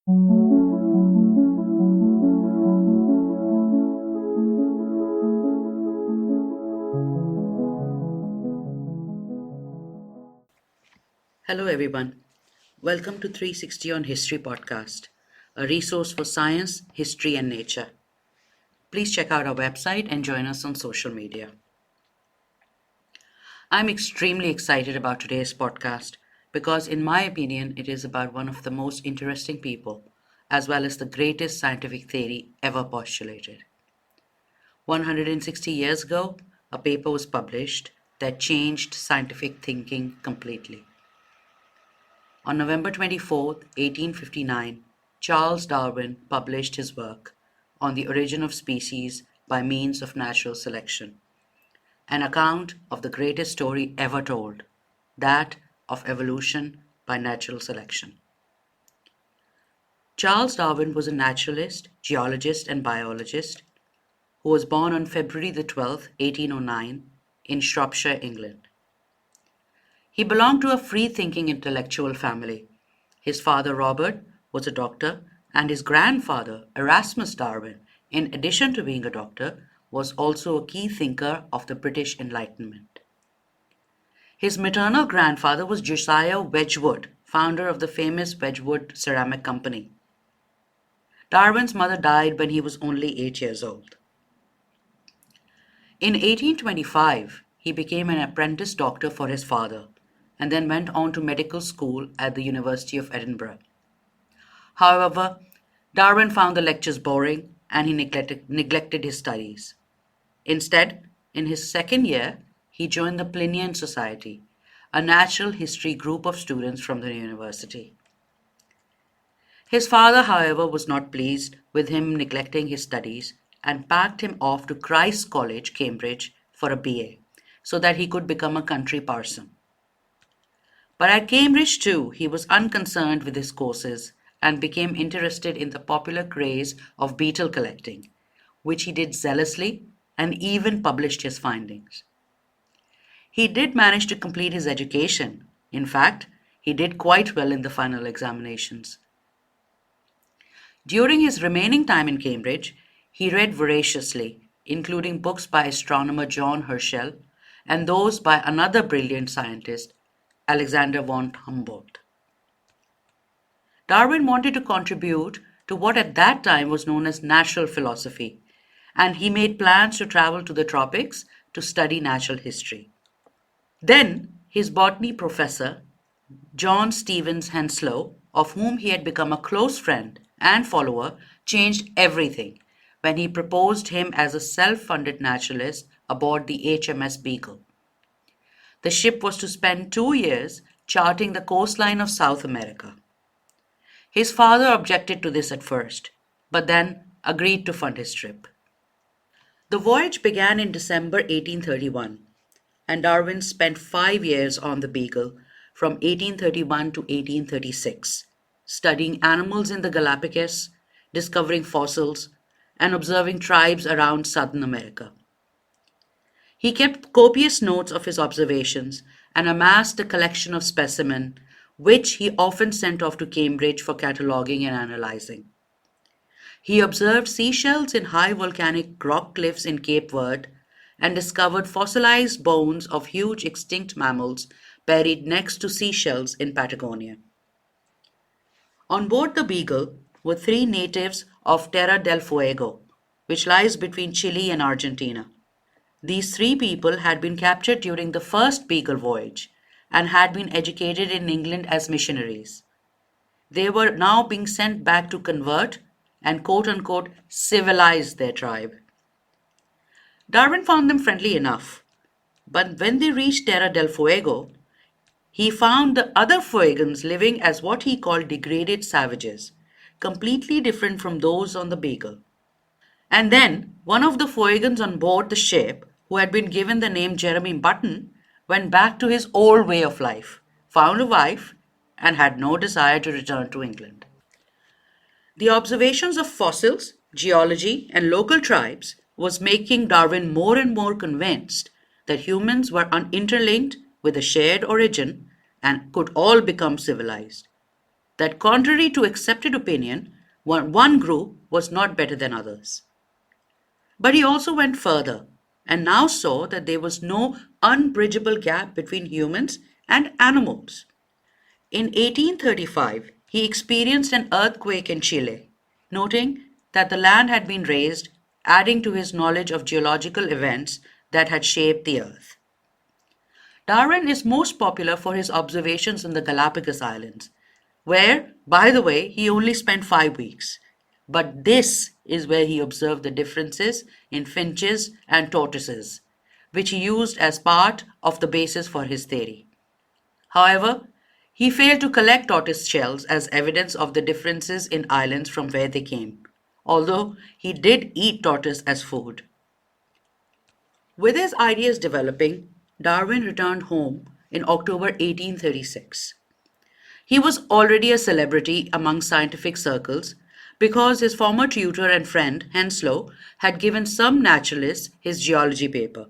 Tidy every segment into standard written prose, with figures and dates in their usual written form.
Hello, everyone. Welcome to 360 on History podcast, a resource for science, history, and nature. Please check out our website and join us on social media. I'm extremely excited about today's podcast because, in my opinion, it is about one of the most interesting people, as well as the greatest scientific theory ever postulated. 160 years ago, a paper was published that changed scientific thinking completely. On November 24, 1859, Charles Darwin published his work on the origin of species by means of natural selection, an account of the greatest story ever told, that of evolution by natural selection. Charles Darwin was a naturalist, geologist, and biologist who was born on February the 12th, 1809, in Shropshire, England. He belonged to a free-thinking intellectual family. His father, Robert, was a doctor, and his grandfather, Erasmus Darwin, in addition to being a doctor, was also a key thinker of the British Enlightenment. His maternal grandfather was Josiah Wedgwood, founder of the famous Wedgwood Ceramic Company. Darwin's mother died when he was only 8 years old. In 1825, he became an apprentice doctor for his father and then went on to medical school at the University of Edinburgh. However, Darwin found the lectures boring and he neglected his studies. Instead, in his second year, he joined the Plinian Society, a natural history group of students from the university. His father, however, was not pleased with him neglecting his studies and packed him off to Christ's College, Cambridge, for a BA, so that he could become a country parson. But at Cambridge, too, he was unconcerned with his courses and became interested in the popular craze of beetle collecting, which he did zealously and even published his findings. He did manage to complete his education. In fact, he did quite well in the final examinations. During his remaining time in Cambridge, he read voraciously, including books by astronomer John Herschel and those by another brilliant scientist, Alexander von Humboldt. Darwin wanted to contribute to what at that time was known as natural philosophy, and he made plans to travel to the tropics to study natural history. Then, his botany professor, John Stevens Henslow, of whom he had become a close friend and follower, changed everything when he proposed him as a self-funded naturalist aboard the HMS Beagle. The ship was to spend 2 years charting the coastline of South America. His father objected to this at first, but then agreed to fund his trip. The voyage began in December 1831, and Darwin spent 5 years on the Beagle from 1831 to 1836, studying animals in the Galapagos, discovering fossils, and observing tribes around Southern America. He kept copious notes of his observations and amassed a collection of specimens, which he often sent off to Cambridge for cataloguing and analyzing. He observed seashells in high volcanic rock cliffs in Cape Verde and discovered fossilized bones of huge extinct mammals buried next to seashells in Patagonia. On board the Beagle were three natives of Terra del Fuego, which lies between Chile and Argentina. These three people had been captured during the first Beagle voyage and had been educated in England as missionaries. They were now being sent back to convert and quote unquote civilize their tribe. Darwin found them friendly enough, but when they reached Terra del Fuego, he found the other Fuegans living as what he called degraded savages, completely different from those on the Beagle. And then one of the Fuegans on board the ship, who had been given the name Jeremy Button, went back to his old way of life, found a wife, and had no desire to return to England. The observations of fossils, geology, and local tribes was making Darwin more and more convinced that humans were interlinked with a shared origin and could all become civilized. that, contrary to accepted opinion, one group was not better than others. But he also went further and now saw that there was no unbridgeable gap between humans and animals. In 1835, he experienced an earthquake in Chile, noting that the land had been raised, adding to his knowledge of geological events that had shaped the earth. Darwin is most popular for his observations in the Galapagos Islands, where, by the way, he only spent 5 weeks. But this is where he observed the differences in finches and tortoises, which he used as part of the basis for his theory. However, he failed to collect tortoise shells as evidence of the differences in islands from where they came, although he did eat tortoise as food. With his ideas developing, Darwin returned home in October 1836. He was already a celebrity among scientific circles because his former tutor and friend, Henslow, had given some naturalists his geology paper.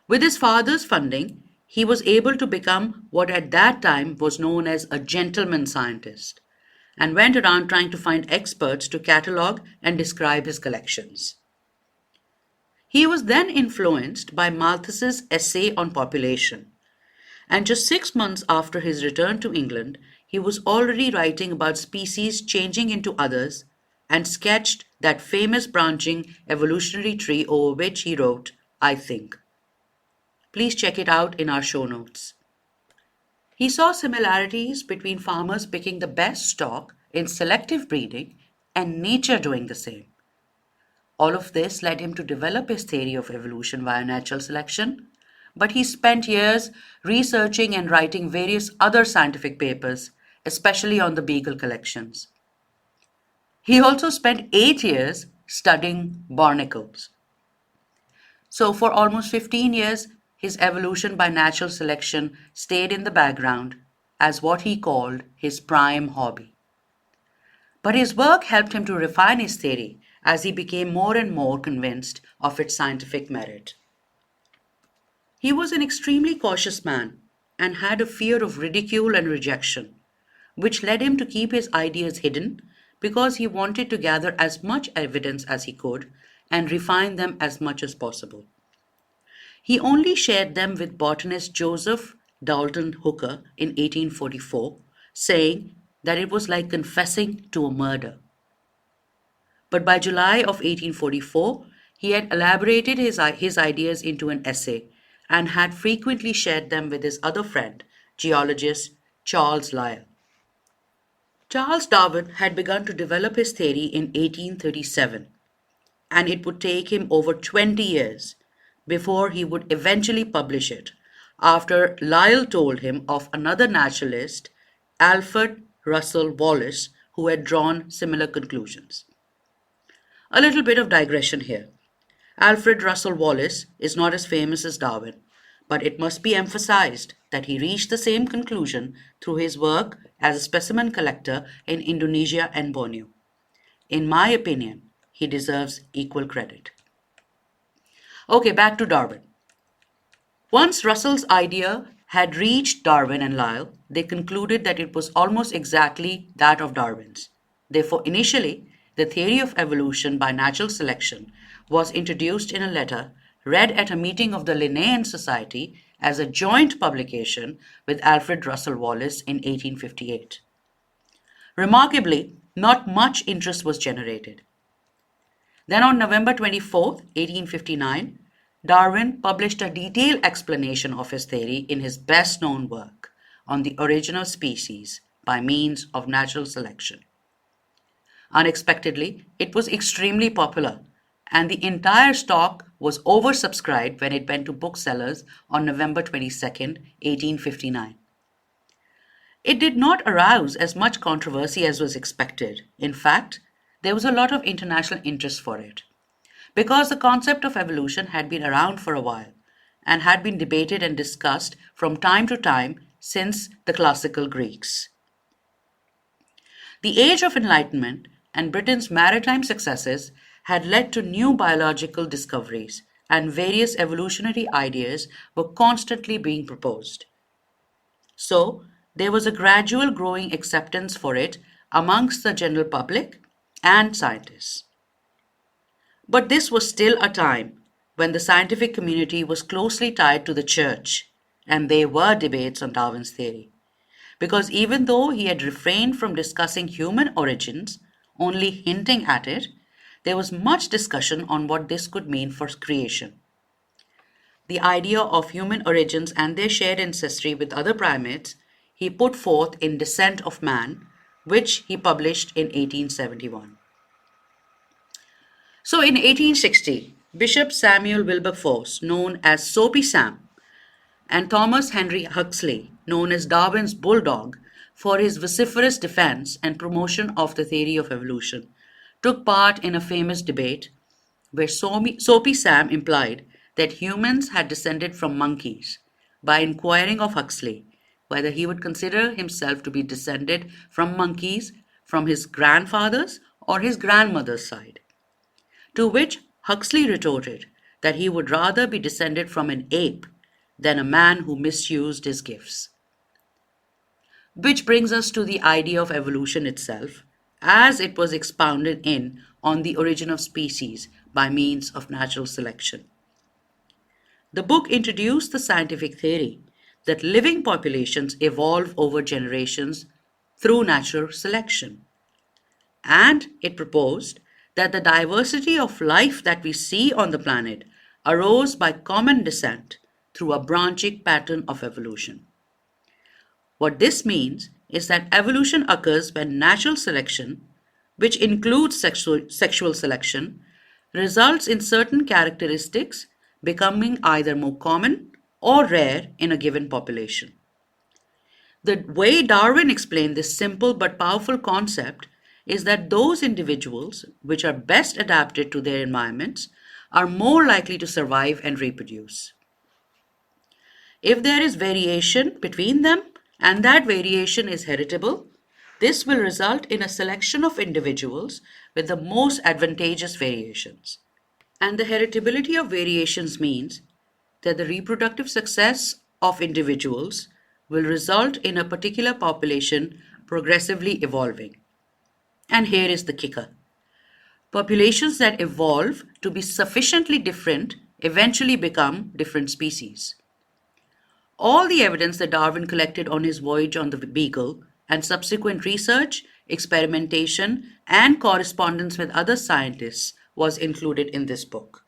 With his father's funding, he was able to become what at that time was known as a gentleman scientist and went around trying to find experts to catalog and describe his collections. He was then influenced by Malthus's essay on population, and just 6 months after his return to England, he was already writing about species changing into others and sketched that famous branching evolutionary tree over which he wrote, I think. Please check it out in our show notes. He saw similarities between farmers picking the best stock in selective breeding and nature doing the same. All of this led him to develop his theory of evolution via natural selection, but he spent years researching and writing various other scientific papers, especially on the beagle collections. He also spent 8 years studying barnacles. So, for almost 15 years, his evolution by natural selection stayed in the background as what he called his prime hobby. But his work helped him to refine his theory as he became more and more convinced of its scientific merit. He was an extremely cautious man and had a fear of ridicule and rejection, which led him to keep his ideas hidden because he wanted to gather as much evidence as he could and refine them as much as possible. He only shared them with botanist Joseph Dalton Hooker in 1844, saying that it was like confessing to a murder. But by July of 1844, he had elaborated his ideas into an essay and had frequently shared them with his other friend, geologist Charles Lyell. Charles Darwin had begun to develop his theory in 1837, and it would take him over 20 years before he would eventually publish it, after Lyell told him of another naturalist, Alfred Russel Wallace, who had drawn similar conclusions. A little bit of digression here. Alfred Russel Wallace is not as famous as Darwin, but it must be emphasized that he reached the same conclusion through his work as a specimen collector in Indonesia and Borneo. In my opinion, he deserves equal credit. Okay, back to Darwin. Once Russell's idea had reached Darwin and Lyell, they concluded that it was almost exactly that of Darwin's. Therefore, initially, the theory of evolution by natural selection was introduced in a letter read at a meeting of the Linnean Society as a joint publication with Alfred Russel Wallace in 1858. Remarkably, not much interest was generated. Then on November 24, 1859, Darwin published a detailed explanation of his theory in his best-known work on the origin of species by means of natural selection. Unexpectedly, it was extremely popular, and the entire stock was oversubscribed when it went to booksellers on November 22, 1859. It did not arouse as much controversy as was expected. In fact, there was a lot of international interest for it, because the concept of evolution had been around for a while and had been debated and discussed from time to time since the classical Greeks. The Age of Enlightenment and Britain's maritime successes had led to new biological discoveries, and various evolutionary ideas were constantly being proposed. So, there was a gradual growing acceptance for it amongst the general public and scientists. But this was still a time when the scientific community was closely tied to the church, and there were debates on Darwin's theory. Because even though he had refrained from discussing human origins, only hinting at it, there was much discussion on what this could mean for creation. The idea of human origins and their shared ancestry with other primates he put forth in Descent of Man, which he published in 1871. So in 1860, Bishop Samuel Wilberforce, known as Soapy Sam, and Thomas Henry Huxley, known as Darwin's Bulldog, for his vociferous defense and promotion of the theory of evolution, took part in a famous debate where Soapy Sam implied that humans had descended from monkeys by inquiring of Huxley whether he would consider himself to be descended from monkeys from his grandfather's or his grandmother's side. To which Huxley retorted that he would rather be descended from an ape than a man who misused his gifts. Which brings us to the idea of evolution itself, as it was expounded in On the Origin of Species by Means of Natural Selection. The book introduced the scientific theory that living populations evolve over generations through natural selection. And it proposed that the diversity of life that we see on the planet arose by common descent through a branching pattern of evolution. What this means is that evolution occurs when natural selection, which includes sexual selection, results in certain characteristics becoming either more common or rare in a given population. The way Darwin explained this simple but powerful concept is that those individuals which are best adapted to their environments are more likely to survive and reproduce. If there is variation between them and that variation is heritable, this will result in a selection of individuals with the most advantageous variations. And the heritability of variations means that the reproductive success of individuals will result in a particular population progressively evolving. And here is the kicker. Populations that evolve to be sufficiently different eventually become different species. All the evidence that Darwin collected on his voyage on the Beagle and subsequent research, experimentation, and correspondence with other scientists was included in this book.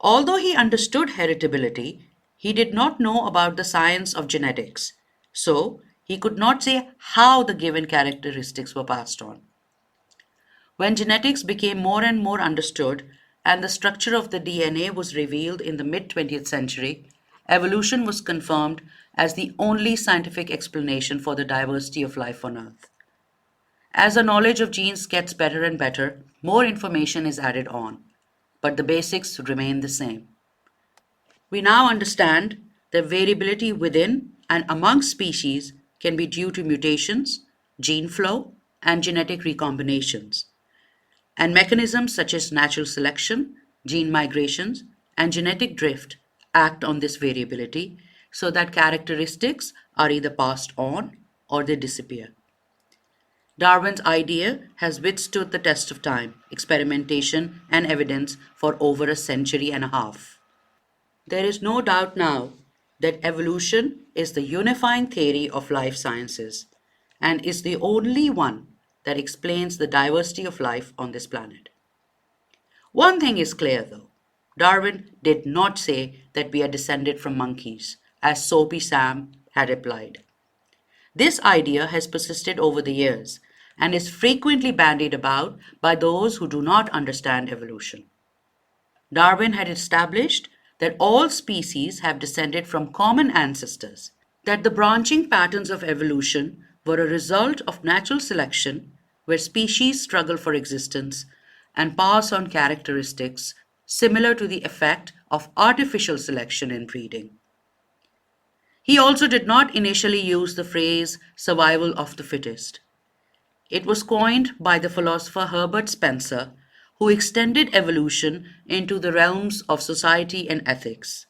Although he understood heritability, he did not know about the science of genetics, so he could not say how the given characteristics were passed on. When genetics became more and more understood and the structure of the DNA was revealed in the mid-20th century, evolution was confirmed as the only scientific explanation for the diversity of life on Earth. As the knowledge of genes gets better and better, more information is added on, but the basics remain the same. We now understand that variability within and among species can be due to mutations, gene flow, and genetic recombinations. And mechanisms such as natural selection, gene migrations, and genetic drift act on this variability so that characteristics are either passed on or they disappear. Darwin's idea has withstood the test of time, experimentation, and evidence for over a century and a half. There is no doubt now that evolution is the unifying theory of life sciences and is the only one that explains the diversity of life on this planet. One thing is clear though. Darwin did not say that we are descended from monkeys, as Soapy Sam had implied. This idea has persisted over the years and is frequently bandied about by those who do not understand evolution. Darwin had established that all species have descended from common ancestors, that the branching patterns of evolution were a result of natural selection where species struggle for existence and pass on characteristics similar to the effect of artificial selection in breeding. He also did not initially use the phrase survival of the fittest. It was coined by the philosopher Herbert Spencer, who extended evolution into the realms of society and ethics.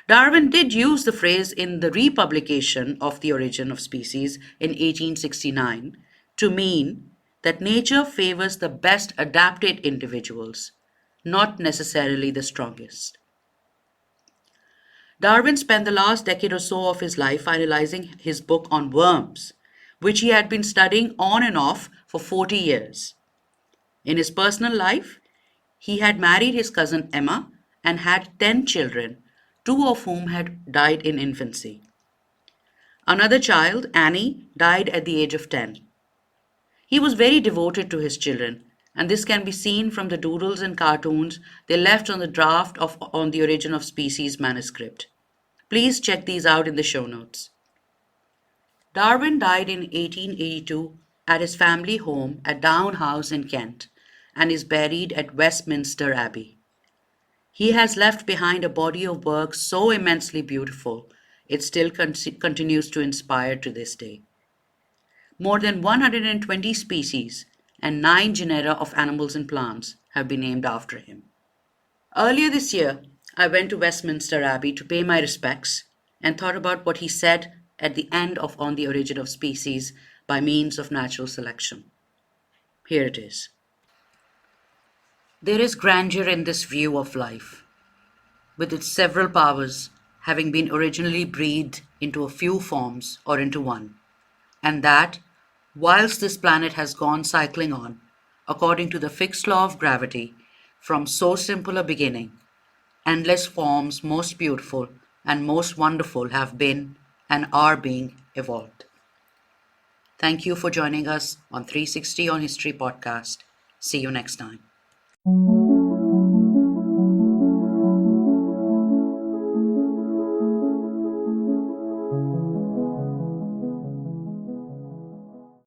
Darwin did use the phrase in the republication of The Origin of Species in 1869 to mean that nature favors the best adapted individuals, not necessarily the strongest. Darwin spent the last decade or so of his life finalizing his book on worms, which he had been studying on and off for 40 years. In his personal life, he had married his cousin Emma and had 10 children, two of whom had died in infancy. Another child, Annie, died at the age of 10. He was very devoted to his children, and this can be seen from the doodles and cartoons they left on the draft of On the Origin of Species manuscript. Please check these out in the show notes. Darwin died in 1882 at his family home at Down House in Kent and is buried at Westminster Abbey. He has left behind a body of work so immensely beautiful, it still continues to inspire to this day. More than 120 species and 9 genera of animals and plants have been named after him. Earlier this year, I went to Westminster Abbey to pay my respects and thought about what he said at the end of On the Origin of Species by means of natural selection. Here it is. There is grandeur in this view of life, with its several powers having been originally breathed into a few forms or into one, and that, whilst this planet has gone cycling on, according to the fixed law of gravity, from so simple a beginning, endless forms most beautiful and most wonderful have been and are being evolved. Thank you for joining us on 360 on History podcast. See you next time.